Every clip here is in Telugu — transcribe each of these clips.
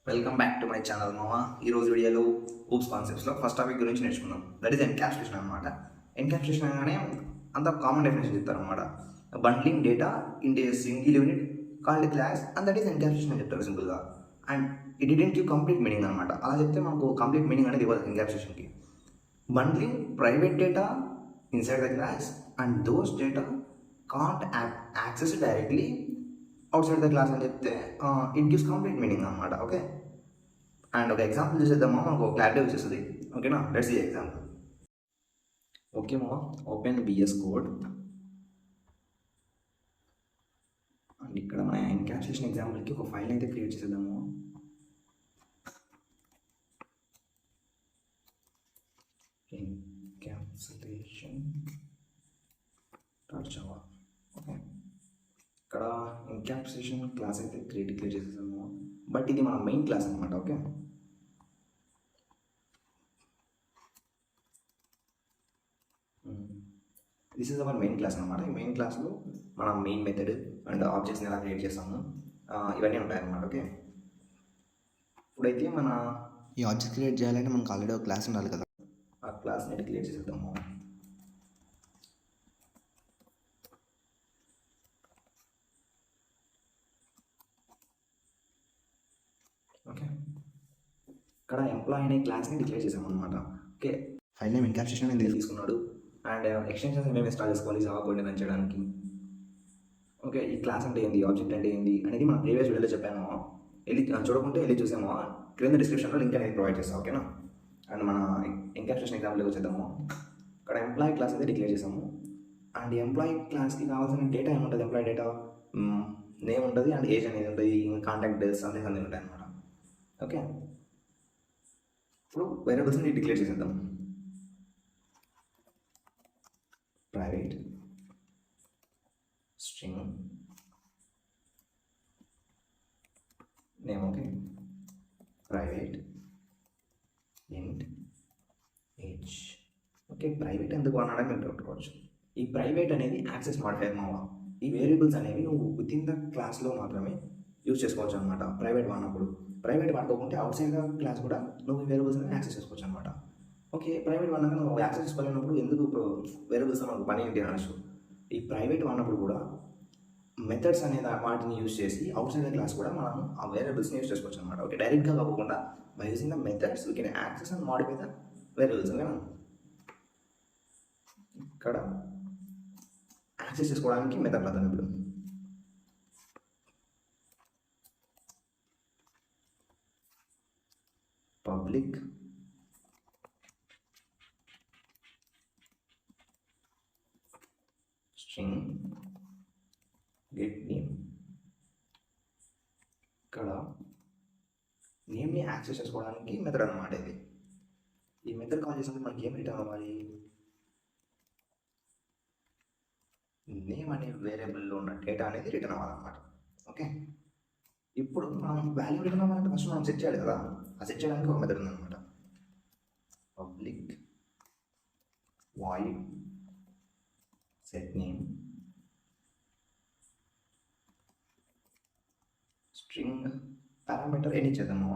Welcome back to my channel మావా. ఈరోజు వీడియోలో ఊప్స్ కాన్సెప్ట్స్లో ఫస్ట్ టాపిక్ గురించి నేర్చుకుందాం. దట్ ఈస్ ఎన్క్యాప్సులేషన్ అనమాట. ఎన్క్యాప్సులేషన్ అనగానే అంత కామన్ డెఫినేషన్ చెప్తారు అనమాట. Bundling data into single unit called class and that is encapsulation అని చెప్తారు సింపుల్గా. And it didn't give complete meaning అనమాట. అలా చెప్తే మనకు కంప్లీట్ మీనింగ్ అనేది ఇవ్వదు ఎన్క్యాప్సులేషన్కి. Bundling private data inside the class and those data can't access directly outside the class అని చెప్తే ఇట్ గివ్స్ కంప్లీట్ మీనింగ్ అనమాట. ఓకే, అండ్ ఒక ఎగ్జాంపుల్ చూసేద్దామా, మనకు ఒక క్లారిటీ వచ్చేస్తుంది. ఓకేనా, లెట్స్ సీ ఎగ్జాంపుల్. ఓకే మా, ఓపెన్ బిఎస్ కోడ్ అండ్ ఇక్కడ మన ఎన్క్యాప్సులేషన్ ఎగ్జాంపుల్కి ఒక ఫైల్ అయితే క్రియేట్ చేసేద్దాము. Encapsulation Java. ఓకే, ఇక్కడ ఎన్క్యాప్సులేషన్ క్లాస్ అయితే క్రియేట్ చేసేసాము. బట్ ఇది మన మెయిన్ క్లాస్ అనమాట. Okay, this is our main class అనమాట. ఈ మెయిన్ క్లాస్లో మనం మెయిన్ మెథడ్ అండ్ ఆబ్జెక్ట్స్ని ఎలా క్రియేట్ చేస్తాము ఇవన్నీ ఉంటాయి అన్నమాట. ఓకే, ఇప్పుడైతే మన ఈ ఆబ్జెక్ట్ క్రియేట్ చేయాలంటే మనకు ఆల్రెడీ ఒక క్లాస్ ఉండాలి కదా. ఆ క్లాస్ని క్రియేట్ చేసేద్దాము. ఓకే, ఇక్కడ ఎంప్లాయీ అనే క్లాస్ని డిక్లేర్ చేసాము అనమాట. ఓకే, ఫైల్ నేమ్ ఎన్క్యాప్సులేషన్ అనేది తీసుకున్నాడు అండ్ ఎక్స్టెన్షన్స్ మేము ఇన్స్టాల్ చేసుకోవాలి జావా కోడ్ని రన్ చేయడానికి. ఓకే, ఈ క్లాస్ అంటే ఏంది, ఆబ్జెక్ట్ అంటే ఏంది అనేది మనం ప్రీవియస్ వీడియోలో చెప్పాము. వెళ్ళి చూడకుంటే వెళ్ళి చూసాము. క్రింద డిస్క్రిప్షన్లో లింక్ అనేది ప్రొవైడ్ చేస్తాం. ఓకేనా, అండ్ మన ఎన్క్యాప్సులేషన్ ఎగ్జాంపుల్కి వచ్చేద్దాము. ఇక్కడ ఎంప్లాయీ క్లాస్ అయితే డిక్లేర్ చేసాము అండ్ ఎంప్లాయీ క్లాస్కి కావాల్సిన డేటా ఏముంటుంది, ఎంప్లాయీ డేటా నేమ్ ఉంటుంది అండ్ ఏజ్ అనేది ఉంటుంది, కాంటాక్ట్ డీటెయిల్స్ అన్నీ ఉంటాయి అనమాట. ఓకే, ఇప్పుడు వేరియబుల్స్ని డిక్లేర్ చేసేద్దాం. Private string name. Okay, private ఇంట్ ఏజ్. ఓకే, ప్రైవేట్ ఎందుకు అన్నాడని మీరు పెట్టుకోవచ్చు. ఈ ప్రైవేట్ అనేది యాక్సెస్ మాడిఫైర్ మావా. ఈ వేరియబుల్స్ అనేవి నువ్వు విత్ ఇన్ ద క్లాస్లో మాత్రమే యూజ్ చేసుకోవచ్చు అనమాట. ప్రైవేట్ వాడినప్పుడు, ప్రైవేట్ వాడుకోకుంటే అవుట్ సైడ్ ద క్లాస్ కూడా నువ్వు ఈ వేరియబుల్స్ అనేది యాక్సెస్ చేసుకోవచ్చు అనమాట. ఓకే, ప్రైవేట్ వాడినాక నువ్వు యాక్సెస్ చేసుకోలేనప్పుడు ఎందుకు వేరియబుల్స్ మనకు పని ఏంటి అనొచ్చు. ఈ ప్రైవేట్ వాడినప్పుడు కూడా మెథడ్స్ అనే వాటిని యూజ్ చేసి అవుట్ సైడ్ ద క్లాస్ కూడా మనం ఆ వేరియబుల్స్ని యూజ్ చేసుకోవచ్చు అనమాట. ఓకే, డైరెక్ట్గా కాకుండా by using the methods we can access and modify the variables. ఓకేనా, ఇక్కడ యాక్సెస్ చేసుకోవడానికి మెథడ్ రాద్దాం. ఇప్పుడు పబ్లిక్ స్ట్రింగ్ గెట్ నేమ్. ఇక్కడ నేమ్ని యాక్సెస్ చేసుకోవడానికి మెథడ్ అనమాట ఇది. ఈ మెథడ్ కాల్ చేసినప్పుడు మనకి ఏం రిటర్న్ అవ్వాలి, నేమ్ అనే వేరియబుల్లో ఉన్న డేటా అనేది రిటర్న్ అవ్వాలన్నమాట. ఓకే, ఇప్పుడు మనం వాల్యూ రిటర్న్ అవ్వాలంటే ఫస్ట్ మనం సెట్ చేయాలి కదా. ఆ సెట్ చేయడానికి ఒక మెథడ్ ఉందన్నమాట. Public void set name string parameter ఎన్ని చేద్దాము.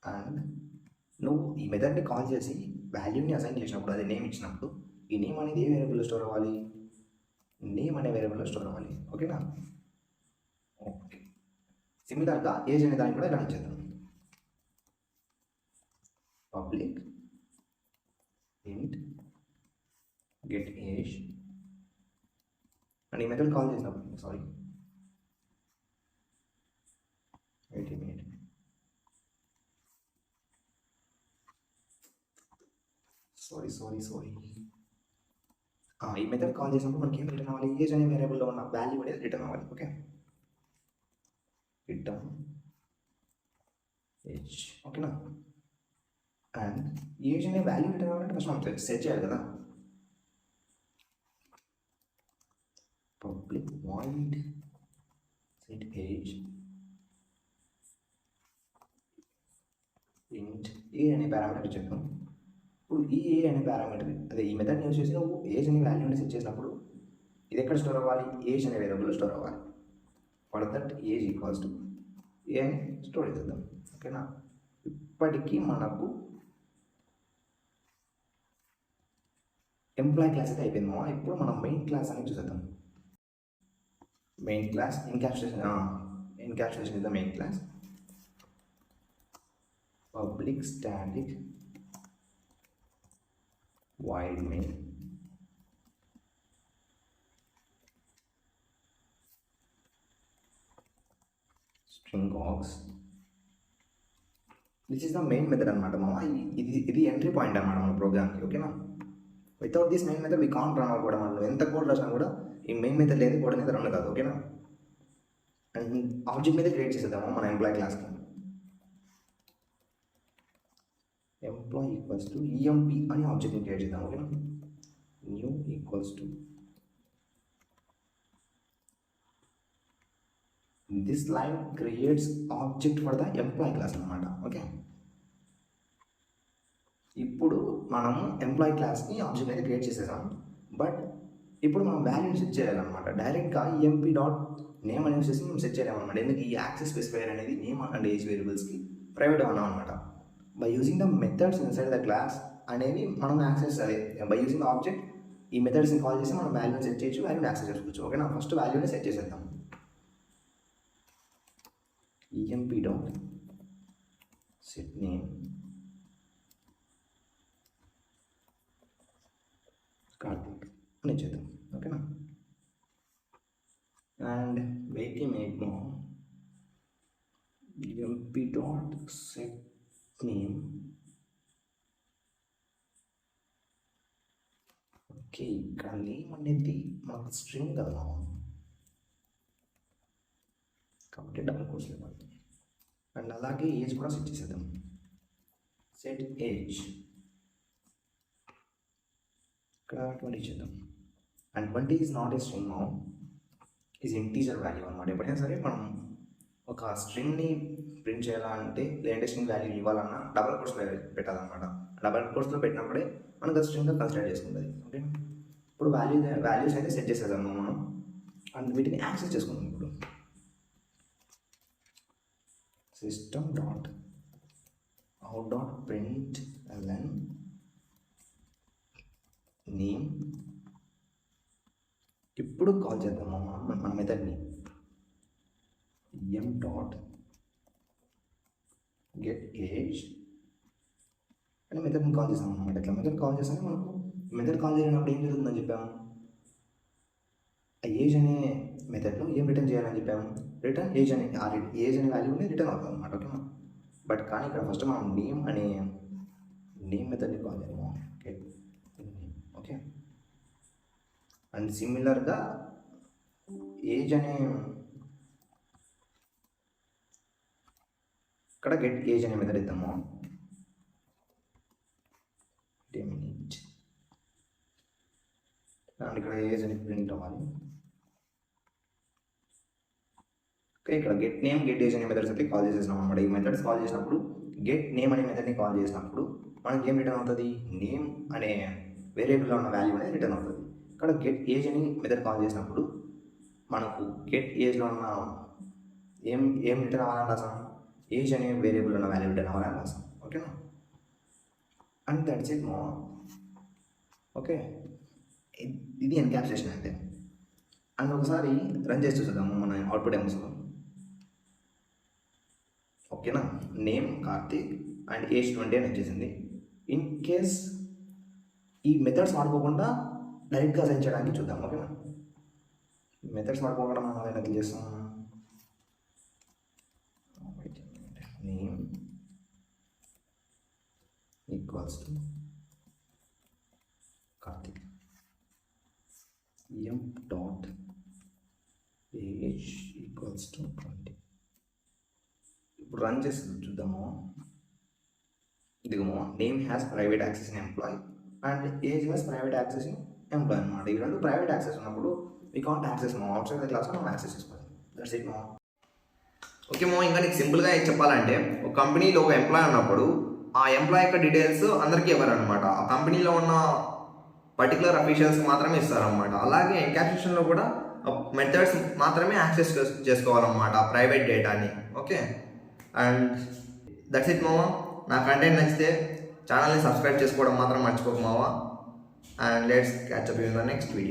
అండ్ నువ్వు ఈ మెథడ్ని కాల్ చేసి వాల్యూని అసైన్ చేసినప్పుడు, అది నేమ్ ఇచ్చినప్పుడు, ఈ నేమ్ అనేది ఏ వేరియబుల్లో స్టోర్ అవ్వాలి, నేమ్ అనే వేరియబుల్లో స్టోర్ అవ్వాలి. ఓకేనా, ఓకే, సిమిలర్గా ఏజ్ అనే దాన్ని కూడా ఇలా చేద్దాం. పబ్లిక్ ఇంట్ గెట్ ఏజ్ అండ్ ఈ మెథడ్ కాల్ చేసినప్పుడు సారీ ఈ మెథడ్ కాల్ చేసినప్పుడు మనకి ఏం రిటర్న్ అవ్వాలి, ఏజ్ అనే వేరియబుల్లో ఉన్న వాల్యూ అనేది రిటర్న్ అవ్వాలి. Okay, return age. ఓకేనా, అండ్ ఏజ్ అనే వాల్యూ రిటర్న్ అవ్వాలంటే ఫస్ట్ మనం సెట్ చేయాలి కదా. పబ్లిక్ వాయిడ్ సెట్ ఏజ్ ఇంట్ ఏ అనే పారామీటర్ చెప్తాం. ఇప్పుడు ఈ ఏ అనే పారామీటర్, అదే ఈ మెథడ్ యూజ్ చేసి నువ్వు ఏజ్ అనే వాల్యూని సెట్ చేసినప్పుడు ఇది ఎక్కడ స్టోర్ అవ్వాలి, ఏజ్ అనే వేరియబుల్లో స్టోర్ అవ్వాలి. For that age equals to a అని స్టోర్ చేద్దాం. ఓకేనా, ఇప్పటికీ మనకు ఎంప్లాయీ క్లాస్ అయితే అయిపోయింది మామ. ఇప్పుడు మనం మెయిన్ క్లాస్ అనేది చూసేద్దాం. Main class encapsulation is the main class. Public static void main string aux. This is the main method అనమాట మామ. ఇది ఎంట్రీ పాయింట్ అనమాట మన ప్రోగ్రామ్కి. ఓకేనా, without this main method we can't run out కూడా. మనం ఎంత కోడ్ రాసినా కూడా ఈ మెయిన్ మెథడ్ లేదు కోడ్ అనేది రన్ కాదు. ఓకేనా, అండ్ ఆబ్జెక్ట్ మీద క్రియేట్ చేసేద్దాము మన ఎంప్లాయీ క్లాస్కి. ఎంప్లాయీ ఈక్వల్స్ టు ఈఎంపీ అని ఆబ్జెక్ట్ని క్రియేట్ చేద్దాం. ఓకేనా, mu equals to this line creates object for the employee class అనమాట. ఓకే, ఇప్పుడు మనము ఎంప్లాయీ క్లాస్ని ఆబ్జెక్ట్ అయితే క్రియేట్ చేసేసాం. బట్ ఇప్పుడు మనం వాల్యూని సెట్ చేయాలన్నమాట. డైరెక్ట్గా ఈఎంపీ డాట్ నేమ్ అనేది వచ్చేసి మనం సెట్ చేయలేమన్నమాట. ఎందుకు ఈ యాక్సెస్ స్పెసిఫైర్ అనేది నేమ్ అండ్ ఏజ్ వేరియబుల్స్కి ప్రైవేట్ ఉన్నాం అనమాట. By using the methods inside the class అనేవి మనం access by using the object ఈ మెథడ్స్ని కాల్ చేసి మనం వాల్యూని సెట్ చేయొచ్చు, వాల్యూని యాక్సెస్ చేసుకోవచ్చు. ఓకేనా, ఫస్ట్ వాల్యూని సెట్ చేసేద్దాం. emp dot set name Kartheek అని చేద్దాం. ఓకేనా, and make more emp dot set name. Okay, ఇక్కడ నేమ్ అనేది మనకు స్ట్రింగ్ కదా కాబట్టి డబుల్ కోర్స్ ఇవ్వాలి. అండ్ అలాగే ఏజ్ కూడా సెట్ చేసేద్దాం. సెట్ ఏజ్ ఇక్కడ 20 చేద్దాం. And 20 is not a string, is integer value అనమాట. ఎప్పుడైనా సరే మనం ఒక స్ట్రింగ్ని ప్రింట్ చేయాలంటే లేదంటే స్ట్రింగ్ వాల్యూ ఇవ్వాలన్నా డబుల్ కోర్స్ పెట్టాలన్నమాట. డబుల్ కోర్స్లో పెట్టినప్పుడే మనకు అది స్ట్రింగ్గా కన్సిడర్ చేసుకుంటుంది. ఓకే, ఇప్పుడు వాల్యూస్ అయితే సెట్ చేసేద్దాము మనం. అండ్ వీటిని యాక్సెస్ చేసుకుందాం. ఇప్పుడు system dot out dot print ln name. ఇప్పుడు కాల్ చేద్దాము మన మెథడ్ని em dot get age అని మెథడ్ని కాల్ చేసాం అనమాట. ఇట్లా మెథడ్ కాల్ చేసాము. మనకు మెథడ్ కాల్ చేయనప్పుడు ఏం జరుగుతుందని చెప్పాము, ఏజ్ అనే మెథడ్లో ఏం రిటర్న్ చేయాలని చెప్పాము, రిటర్న్ ఏజ్ అనే ఏజ్ అనే వాల్యూని రిటర్న్ అవుతుంది అనమాట. ఓకేనా, బట్ కానీ ఇక్కడ ఫస్ట్ మనం నేమ్ అనే నేమ్ మెథడ్ని కాల్ చేయాలి. ఓకే, ఓకే, అండ్ సిమిలర్గా ఏజ్ అనే ఇక్కడ గెట్ ఏజ్ అనే మెథడ్ ఇద్దాము. అండ్ ఇక్కడ ఏజ్ అని ప్రింట్ అవ్వాలి. ఓకే, ఇక్కడ గెట్ నేమ్ గెట్ ఏజ్ అనే మెథడ్స్ అయితే కాల్ చేసేసినాం అనమాట. ఈ మెథడ్స్ కాల్ చేసినప్పుడు గెట్ నేమ్ అనే మెథడ్ని కాల్ చేసినప్పుడు మనకి ఏం రిటర్న్ అవుతుంది, నేమ్ అనే వేరియబుల్లో ఉన్న వాల్యూ అనేది రిటర్న్ అవుతుంది. ఇక్కడ గెట్ ఏజ్ అని మెథడ్ కాల్ చేసినప్పుడు మనకు గెట్ ఏజ్లో ఉన్న ఏం రిటర్న్ అవ్వాలని రాసాం, ఏజ్ అనే వేరియబుల్ ఉన్న వాల్యూ రిటర్న్ అవ్వాలని రాసాం. ఓకేనా, అండ్ దట్స్ ఇట్ మో. ఓకే, ఇది ఎన్క్యాప్సులేషన్ అంటే. అండ్ ఒకసారి రన్ చేసి చూద్దాము మన అవుట్పుట్ ఏమొస్తుందో. ఓకేనా, నేమ్ కార్తీక్ అండ్ ఏజ్ 20 అని వచ్చేసింది. ఇన్ కేస్ ఈ మెథడ్స్ వాడుకోకుండా డైరెక్ట్గా అసైన్ చేయడానికి చూద్దాం. ఓకేనా, మెథడ్స్ వాడుకోకుండా మనం అలా క్లిక్ చేస్తాం. Name equals to Karthik em dot age equals to 20. ఇప్పుడు రన్ చేసి చూద్దాము. ఇదిగో name has private access in employ and age has private access in employ అనమాట. ఈ రెండు ప్రైవేట్ యాక్సెస్ ఉన్నప్పుడు వీ కాంట్ యాక్సెస్ మో అవుట్ సైడ్ ద క్లాస్ మనం యాక్సెస్ చేసుకోవాలి. దట్స్ ఇట్ మో. ఓకే మో, ఇంకా నీకు సింపుల్గా చెప్పాలంటే ఒక కంపెనీలో ఒక ఎంప్లాయ్ ఉన్నప్పుడు ఆ ఎంప్లాయ్ యొక్క డీటెయిల్స్ అందరికీ ఇవ్వరనమాట. ఆ కంపెనీలో ఉన్న పర్టికులర్ అఫీషియల్స్కి మాత్రమే ఇస్తారనమాట. అలాగే ఎన్క్యాప్సులేషన్లో కూడా మెథడ్స్ మాత్రమే యాక్సెస్ చేసుకోవాలన్నమాట ప్రైవేట్ డేటాని. Okay. Okay, and that's it మావా. నా కంటెంట్ నచ్చితే ఛానల్ని సబ్స్క్రైబ్ చేసుకోవడం మాత్రం మర్చిపోకు మావా. And let's catch up in the next video.